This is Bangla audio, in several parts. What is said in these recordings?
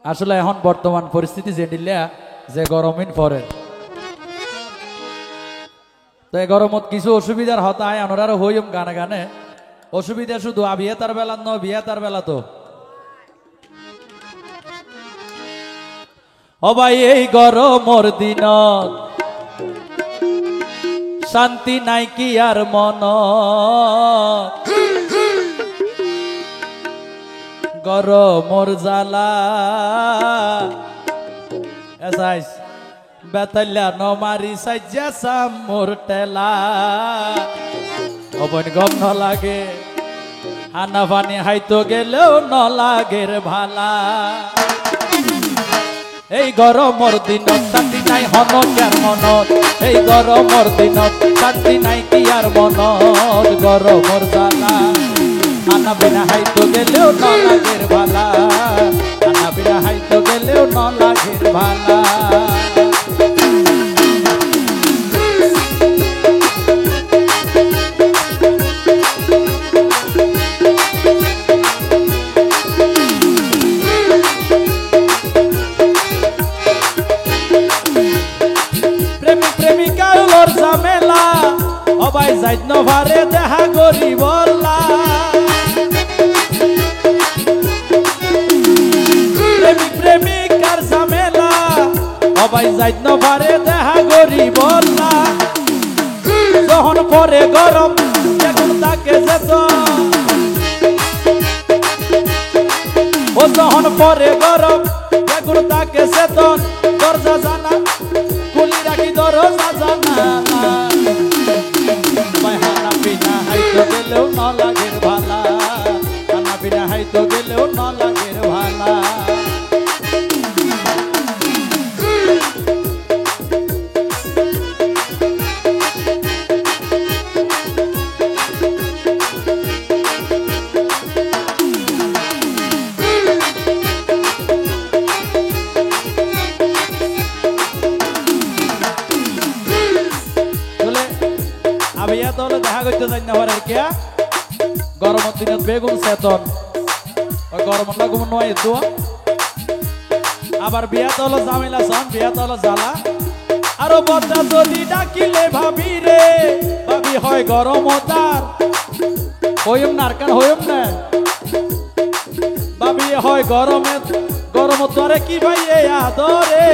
আসলে এখন বর্তমান পরিস্থিতি যে দিলে যে গরমিন পরে তো এই গরমত কিছু অসুবিধার হতায় আনোরারও হইম গানে গানে অসুবিধা শুধু বিয়ে তার বেলা ন বিয়ে তার বেলা তো ও ভাই এই গরমর দিনত শান্তি নাই কি আর মন গরমর জ্বালা এসাইস বেতাল্লা নমারি সাজ্জা সাম মোর টেলা অবন গম ন লাগে আনা পানি হাইতো গেলেও ন লাগের ভালা এই গরমর দিনত শান্তি নাই হন কার মনত এই গরমর দিনত শান্তি নাই কি আর মনত গরমর জ্বালা আনা বিনা হাইতো গেলেও ন লাগের ভালা আনা বিনা হাইতো গেলেও ন লাগের ভালা ঝামেলা অবাই যাইত নভারে দেখা করি বললা প্রেমিক প্রেমিকার ঝামেলা অবাই যাইত নভারে দেখা করি বললা যখন পরে গরম এখন তাকে যেত ও যখন পরে গরম এখন তাকে চেতন দরজা জানা খুলি রাখি দরজা জানা হানা বিনা হাইতো গেলেও ন লাগের ভালা হানা বিনা হাইতো গেলেও ন লাগের ভালা দেখা করতে যাই না আর কে গরমের দিনত বেগুন চেতন ওই গরম লাগুম নয় দোয়া আবার বিয়াত হলো ঝামেলা সন বিয়াত হলো জ্বালা আরো বদ্দা যদি ডাকিলে ভাবি রে ভাবি হয় গরম তার হইম না আর কান হইম না ভাবি হয় গরমে গরম তোরে কি ভাই আদরে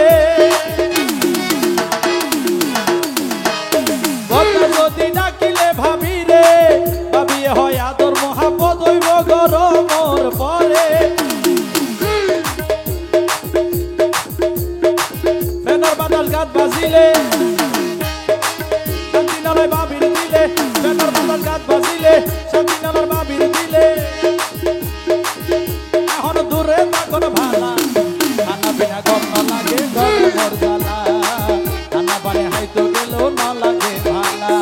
বদ্দা যদি ডাকিলে ভাবি রে ভাবি হয় আদর মহাপদ হইব গরমর পরে ফেনার বাদল গাত বাজিলে শান্তি নালয় বাবির দিলে ফেনার বাদল গাত বাজিলে শান্তি নালয় বাবির দিলে এখন দূরে তখন ভালা আনা বিনা গম ন লাগে গরমর জ্বালা আনা পারে হাইতো গেলেও ন লাগে ভালা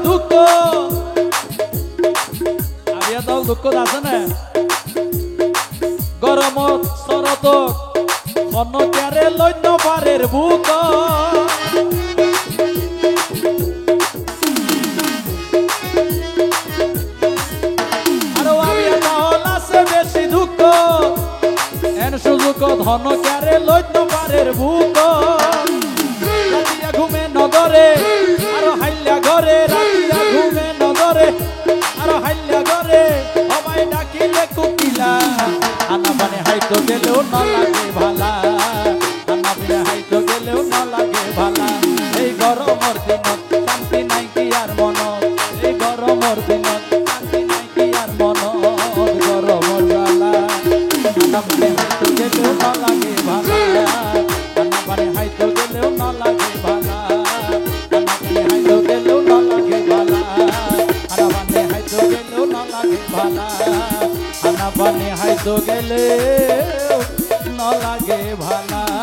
দুঃখ আবিয়া দাও দুঃখ আছে না গরমত শরত খনকারে লইন পারের বুক আর আবিয়া দাও আছে বেশি দুঃখ এন সুযোগ ধনকারে লইন পারের বুক রাতিয়া ঘুমে নগরে আর হাইলা ঘরে রাতিয়া ঘুমে নগরে আর হাইলা ঘরে সবাই ডাকিলে কুকিলা আনা পানে হাইতো গেলেও ন লাগে ভালা আনা পানে হাইতো গেলেও ন লাগে ভালা এই গরমর দিনত শান্তি নাই কি আর মনত এই গরমর দিনত শান্তি নাই কি আর মনত গরমর জ্বালা আনা পানে হাইতো গেলেও ন লাগে ভালা আনা পানে হাইতো গেলেও ন লাগে ভালা আনা পানি হাইতো গেলে ন লাগে ভালা